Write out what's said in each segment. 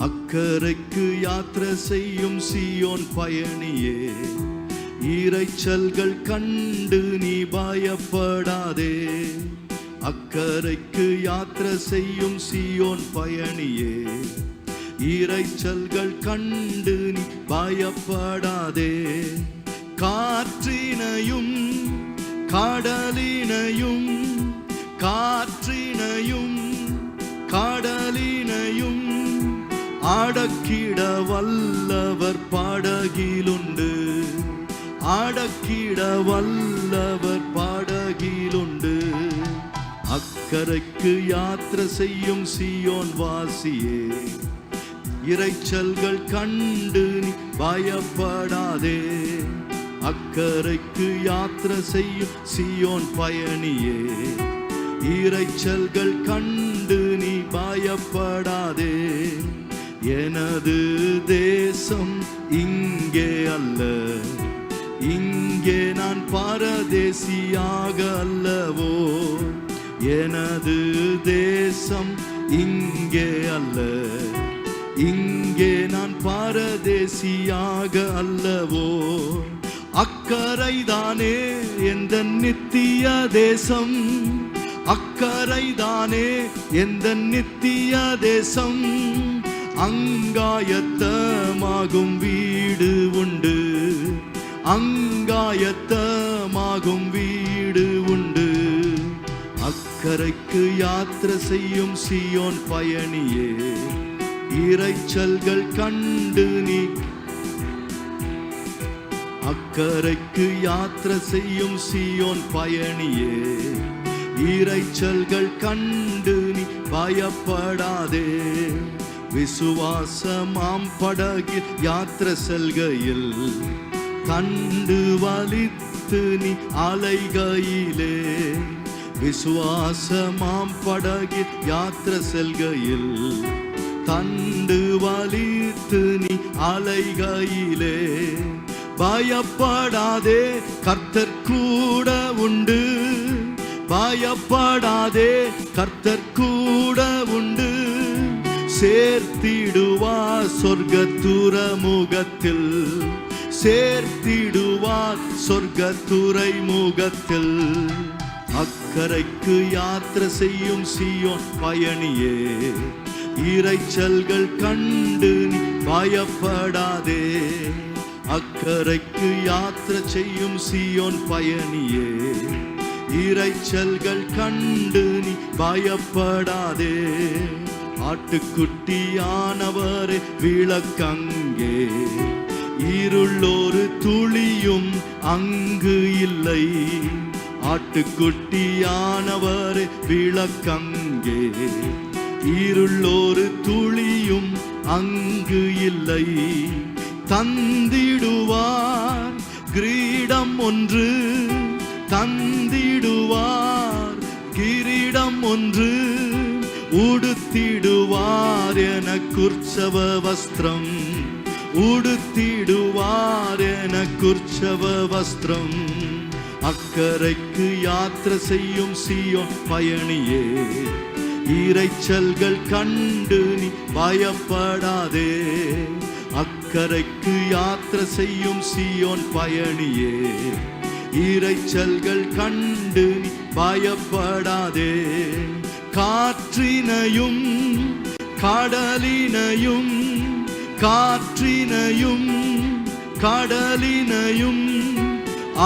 அக்கரைக்கு யாத்திரை செய்யும் சீயோன் பயணியே, இரைச்சல்கள் கண்டு நீ பயப்படாதே. அக்கரைக்கு யாத்திரை செய்யும் சீயோன் பயணியே, இரைச்சல்கள் கண்டு நீ பயப்படாதே. காற்றினையும் கடலினையும், காற்றினையும் கடலினையும் அடக்கிட வல்லவர் படகிலுண்டு, அடக்கிட வல்லவர் படகிலுண்டு. அக்கரைக்கு யாத்திரை செய்யும் சீயோன் வாசியே, இரைச்சல்கள் கண்டு நீ பயப்படாதே. அக்கரைக்கு யாத்திரை செய்யும் சீயோன் பயணியே, இரைச்சல்கள் கண்டு நீ பயப்படாதே. எனது தேசம் இங்கே அல்ல, இங்கே நான் பரதேசியாக அல்லவோ. எனது தேசம் இங்கே அல்ல, இங்கே நான் பரதேசியாக அல்லவோ. அக்கரைதானே எந்த நித்திய தேசம், அக்கரைதானே எந்த நித்திய தேசம். அங்காயத்தமாகும் வீடு உண்டு, அங்காயத்தமாகும் வீடு உண்டு. அக்கரைக்கு யாத்திரை செய்யும் சீயோன் பயணியே, இரைச்சல்கள் கண்டு நீ. அக்கரைக்கு யாத்திரை செய்யும் சீயோன் பயணியே, இரைச்சல்கள் கண்டு நீ பயப்படாதே. விசுவாசமாம் படகில் யாத்திரை செல்கையில் கண்டு வலித்து நீ அலைகையிலே. விசுவாசமாம் படகில் யாத்திரை செல்கையில் தண்டு வலித்து நீ அலைகையிலே. பயப்படாதே கர்த்தர் கூட உண்டு, பயப்படாதே கர்த்தர் கூட உண்டு. சேர்த்திடுவார் சொர்க்கத்துறைமுகத்தில், சேர்த்திடுவார் சொர்க்கத்துறைமுகத்தில். அக்கரைக்கு யாத்திரை செய்யும் சீயோன் பயணியே, இரைச்சல்கள் கண்டு நீ பயப்படாதே. அக்கரைக்கு யாத்திரை செய்யும் சீயோன் பயணியே, இரைச்சல்கள் கண்டு நீ பயப்படாதே. ஆட்டுக்குட்டியானவரே விளக்கங்கே, இருளொரு துளியும் அங்கு இல்லை. ஆட்டுக்குட்டியானவரே விளக்கங்கே, இருளொரு துளியும் அங்கு இல்லை. தந்திடுவார் கிரீடம் ஒன்று, தந்திடுவார் கிரீடம் ஒன்று. உடுத்திடுவார் எனக்குற்சவ வஸ்திரம், உடுத்திடுவார் எனக்குற்சவ வஸ்திரம். அக்கரைக்கு யாத்திரை செய்யும் சீயோன் பயணியே, இரைச்சல்கள் கண்டு நீ பயப்படாதே. அக்கரைக்கு யாத்திரை செய்யும் சீயோன் பயணியே, இரைச்சல்கள் கண்டு நீ பயப்படாதே. காற்றினையும் கடலினையும், காற்றினையும் கடலினையும்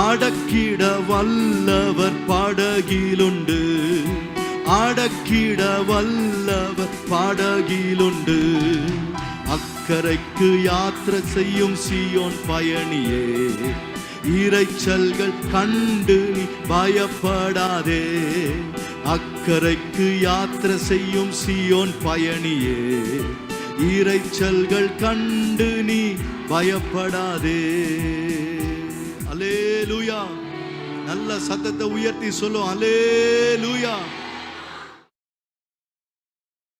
அடக்கிட வல்லவர் படகிலுண்டு, அடக்கிட வல்லவர் படகிலுண்டு. அக்கரைக்கு யாத்திரை செய்யும் சீயோன் பயணியே, இரைச்சல்கள் கண்டு நீ பயப்படாதே. அக்கரைக்கு யாத்திரை செய்யும் சீயோன் பயணியே, இரைச்சல்கள் கண்டு நீ பயப்படாதே. அல்லேலூயா. நல்ல சத்தத்தை உயர்த்தி சொல்லும் அல்லேலூயா.